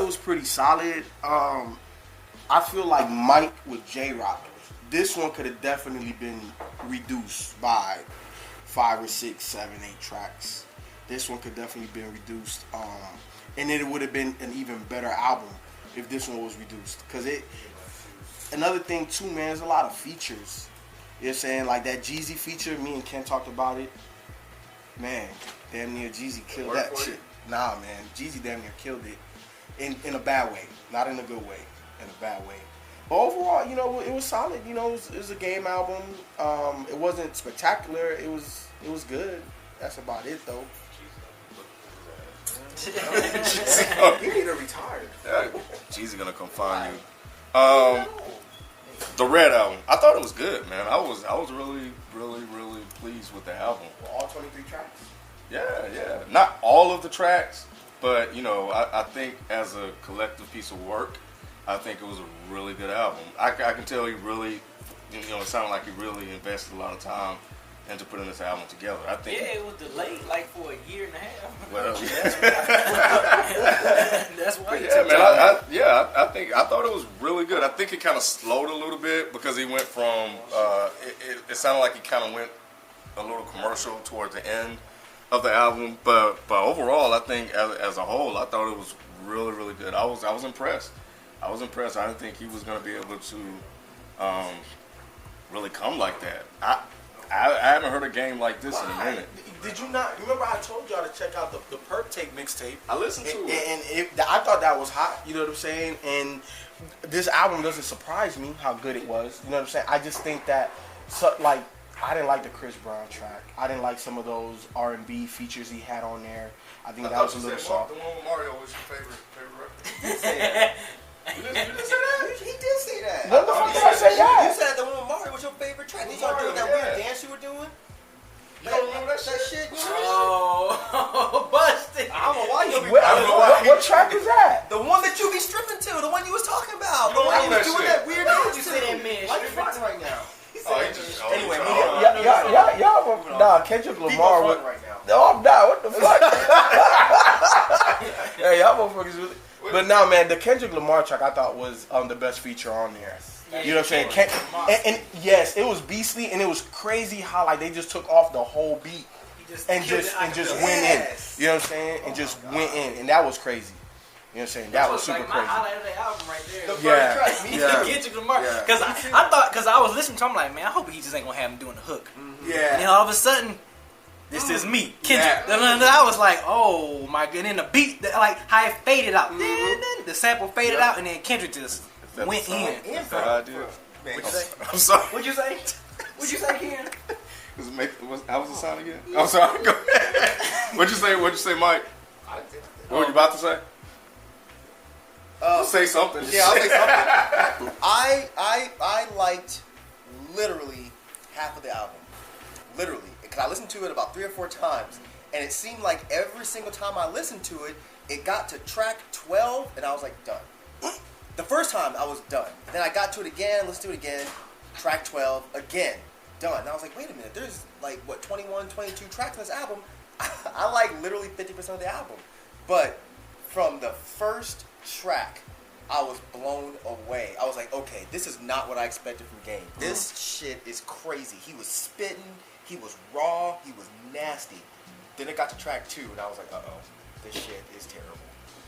was pretty solid. I feel like Mike with J-Rock, this one could have definitely been reduced by 5 or 6, 7, 8 tracks. This one could definitely been reduced, and it would have been an even better album if this one was reduced. Cause another thing too, man, there's a lot of features. You know what I'm saying? Like that Jeezy feature, me and Ken talked about it. Man, damn near Jeezy killed that shit. Nah, man, Jeezy damn near killed it in a bad way, not in a good way. In a bad way. But overall, you know, it was solid. You know, it was a game album. It wasn't spectacular. It was good. That's about it, though. You need to retire. Jeezy gonna come find you. The Red album. I thought it was good, man. I was really pleased with the album. Well, all 23 tracks. Yeah. Not all of the tracks, but you know, I think as a collective piece of work, I think it was a really good album. I can tell he really, you know, it sounded like he really invested a lot of time into putting this album together. I think. Yeah, it was delayed like for a year and a half. Well, that's why. Yeah, man. I thought it was really good. I think it kind of slowed a little bit because he went from. It sounded like he kind of went a little commercial towards the end of the album, but overall, I think as a whole, I thought it was really good. I was impressed. I didn't think he was going to be able to really come like that. I haven't heard a game like this in a minute. Did you not remember I told y'all to check out the Perk Take mixtape? I listened to it. And I thought that was hot, you know what I'm saying? And this album doesn't surprise me how good it was, you know what I'm saying? I just think that, I didn't like the Chris Brown track. I didn't like some of those R&B features he had on there. I think that was a little soft. The one with Mario was your favorite record. You did say that. You did say that? He did say that. What the fuck did I say that? You said the one with Mario was your favorite track. Did y'all doing that weird dance you were doing? You don't remember that shit? Oh, busted. I don't know why you. What track was that? The one that you be stripping to, the one you was talking about, the one you was doing that weird dance. You say that man Why you stripping fronting right now? Anyway, y'all Kendrick Lamar was right now. No, I'm not. What the fuck? Hey, y'all motherfuckers really. But no, man, the Kendrick Lamar track I thought was the best feature on there. You know what I'm saying? And yes, it was beastly, and it was crazy how like they just took off the whole beat and just went in. You know what I'm saying? And just went in, and that was crazy. You know what I'm saying? That was super like crazy. My highlight of the album right there. The first track, Kendrick Lamar. Because I thought, because I was listening to him, I'm like, man, I hope he just ain't gonna have him doing the hook. Yeah. And then all of a sudden, this is me, Kendrick. And then I was like, oh my god. And then the beat, like how it faded out. The sample faded out, and then Kendrick just went in. That's what I did. What'd you say? I'm sorry. What'd you say? What'd you say, Ken? How was the sound again? I'm sorry. Go ahead. What'd you say, Mike? What were you about to say? Say something. Yeah, I'll say something. I liked literally half of the album. Literally. Because I listened to it about 3 or 4 times. And it seemed like every single time I listened to it, it got to track 12, and I was like, done. The first time, I was done. And then I got to it again, listened to it again, track 12, again, done. And I was like, wait a minute, there's like, 21, 22 tracks on this album. I like literally 50% of the album. But from the first track, I was blown away. I was like, okay, this is not what I expected from Game. This shit is crazy. He was spitting, he was raw, he was nasty. Then it got to track 2, and I was like, uh-oh, this shit is terrible.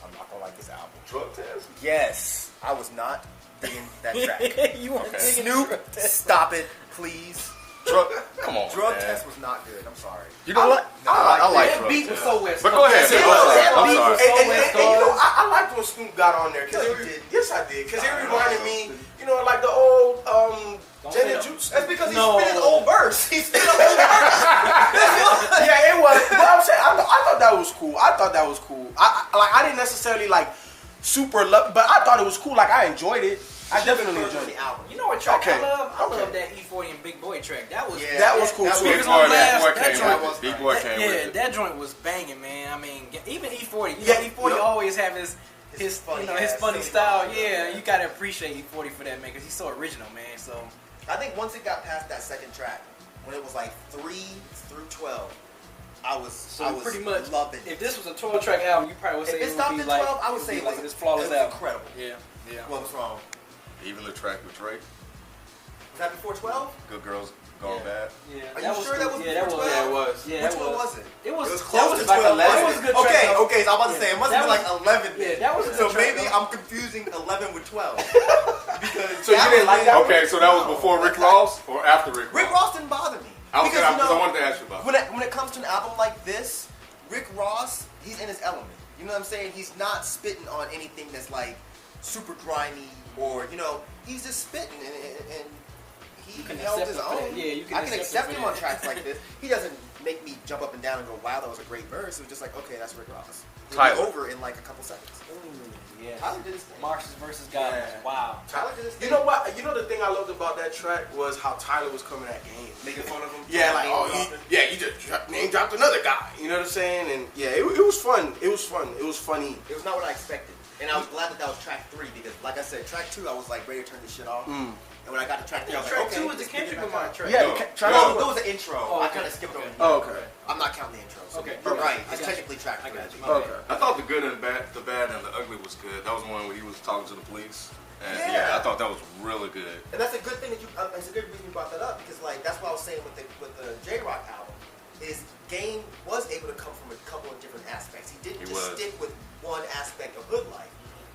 I'm not gonna like this album. Drug test? Yes. I was not digging that track. You weren't digging Snoop, Drug Test. stop it, please. Come on, Drug man. test was not good. I'm sorry. You know what? I like that drug beat test. was so West But go ahead. Coast. I'm sorry. And you know, I liked when Snoop got on there. Yes, I did. Because it reminded me, you know, like the old Gin and Juice. That's because he spit his old verse. He spit his old verse. Yeah, it was. But I'm saying, I thought that was cool. I didn't necessarily like super love, but I thought it was cool. Like I enjoyed it. I definitely enjoyed it. You know what track Okay. I love? I love that E40 and Big Boy track. That was cool too. Big Boy came with it. That joint was banging, man. I mean, even E40. Yeah, E40 always have his funny style. Yeah, you gotta appreciate E40 for that, man, because he's so original, man. So I think once it got past that second track, when it was like 3 through 12, I was pretty much loving it. If this was a 12-track album, you probably would say If it it would stopped be at like 12, I would say it was this flawless it was album. incredible. Yeah. What was wrong? Even the track with Drake, Was that before 12? Good Girls Gone Bad. Yeah. Are you sure that was before 12? Yeah, it was. Yeah, Which one was it? It was close to like 12. 11. That was a good track. Okay, so I'm about to say, it must have been like 11 then. Yeah, that was a good So track, maybe though. I'm confusing 11 with 12. Because So you didn't like that? Okay, so that was before Rick Ross or after Rick Ross? Rick Ross didn't bother me. Okay, Because, because I wanted to ask you about that. when it comes to an album like this, Rick Ross, he's in his element. You know what I'm saying? He's not spitting on anything that's like super grimy or, he's just spitting and he can held accept his him for own. that. Yeah, you can I can accept accept him him for on that. tracks like this. He doesn't make me jump up and down and go, wow, that was a great verse. It was just like, okay, that's Rick Ross. It'll be Tyler. over in like a couple seconds. Yeah. Tyler did his thing. Marxist versus Goblins. Yeah. Wow. Tyler did his thing. You know what? You know the thing I loved about that track was how Tyler was coming at Game. Making fun of him. Yeah, like, you just name dropped another guy. You know what I'm saying? And yeah, it was fun. It was fun. It was funny. It was not what I expected. And I was glad that was track 3 because, like I said, track 2, I was like ready to turn this shit off. And when I got to track 3, I was Track like, okay. 2 was the let's pick it Kendrick back Lamar up. track. Yeah, No. track No, two. there was an intro. Oh, I okay. kind of skipped over. Oh, okay. I'm not counting the intro. So Okay. You're right. I It's got you. technically track 3. I got you. Okay. I thought the good and the bad and the ugly was good. That was one where he was talking to the police. And Yeah. I thought that was really good. And that's a good thing that you. It's a good reason you brought that up because like that's what I was saying with the J Rock album is Game was able to come from a couple of different aspects. He didn't He just was. stick with one aspect of hood life.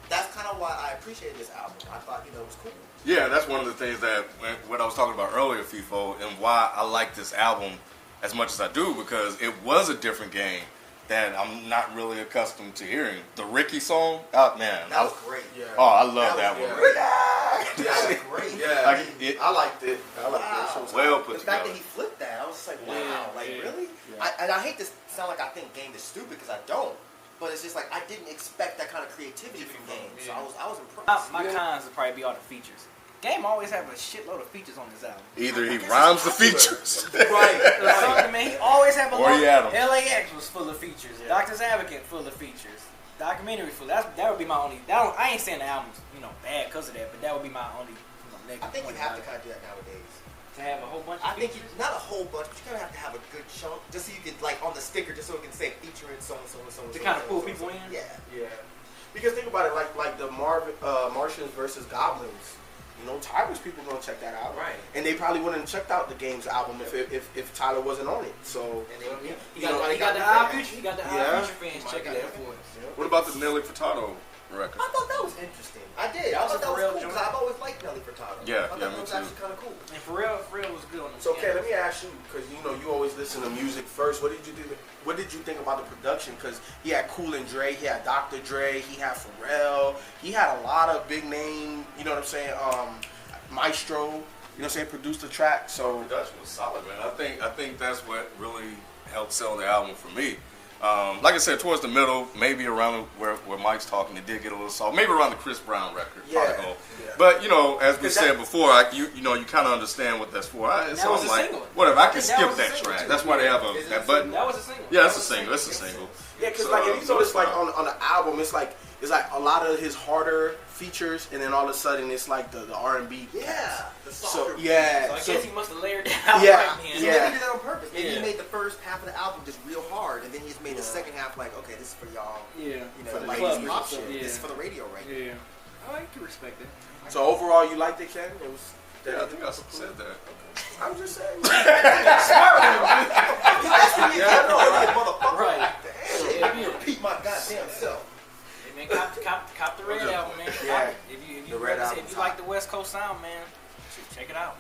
That's kind of why I appreciated this album. I thought it was cool. Yeah, that's one of the things that what I was talking about earlier, FIFO, and why I like this album as much as I do because it was a different Game that I'm not really accustomed to hearing. The Ricky song, oh man, That was great. Yeah. oh I love that was one. great. That was great. Yeah, Like, I liked it. I liked it. Wow. So Well The put fact together. that he flipped that, I was just like, wow, Yeah, like yeah. really? Yeah. And I hate to sound like I think Game is stupid because I don't. But it's just like I didn't expect that kind of creativity from Game, so I was impressed. My cons would probably be all the features. Game always have a shitload of features on this album. Either he I guess rhymes the it's popular. features. Right. Something, man, he always have a Or lot. he had 'em. LAX was full of features. Doctor's Advocate full of features. Documentary full. That would be my only. I ain't saying the album's bad because of that, but that would be my only negative. I think you point have to about kind of do that nowadays. it. To have a whole bunch. Of I think features. not a whole bunch, but you kind of have to have a good chunk just so you can like on the sticker, just so it can say featuring so and so and so and To so. kinda and so pull and people so. in? Yeah. Yeah, because think about it, like the Martians versus Goblins. Tyler's people gonna check that out, Right. And they probably wouldn't have checked out the Game's album if Tyler wasn't on it. So And then, He got the got eye feature. He got the Yeah. eye feature fans checking that for us. What about the Nelly Furtado record? I thought that was interesting. I did. I That was thought that a was real cool joint. because I've always liked Nelly Furtado. Yeah, I thought yeah, that me was too. actually kind of cool. And Pharrell was good on this. So, okay, let me ask you, because you always listen to music first. What did you do? What did you think about the production? Because he had Cool and Dre, he had Dr. Dre, he had Pharrell, he had a lot of big name. You know what I'm saying? Maestro. You know what I'm saying? Produced the track. So Production was solid, man. I think that's what really helped sell the album for me. Like I said, towards the middle, maybe around where Mike's talking, it did get a little soft. Maybe around the Chris Brown record. Yeah, Prodigal. yeah. But as we Cause said before, you kind of understand what that's for. It's That was all a like single. whatever. I I can think that skip was a that single, track. too. That's why they have Is it that a button. That was a single. Yeah, that's a single. That's a single. yeah, because So, like if you so notice, it's like fine. on the album, it's like a lot of his harder features, and then all of a sudden it's like the R&B. Yeah. The So softer. yeah. So I so- guess he must have layered that out Yeah, right then. So yeah. maybe he did that on purpose. Maybe Yeah. he made the first half of the album just real hard, and then he just made the second half like, okay, this is for y'all. Yeah. For the club ladies pop music, shit. yeah. This is for the radio right now. Yeah. I can respect it. So overall, you liked it, Ken? It was. Yeah, I think I said that. I'm just saying. You asking me again, no, motherfucker. Right. Damn, Yeah, I yeah. repeat my goddamn self. Hey, man, cop the Red album, man. Yeah. If you The Red like I said, album if you like the West Coast sound, man, check it out.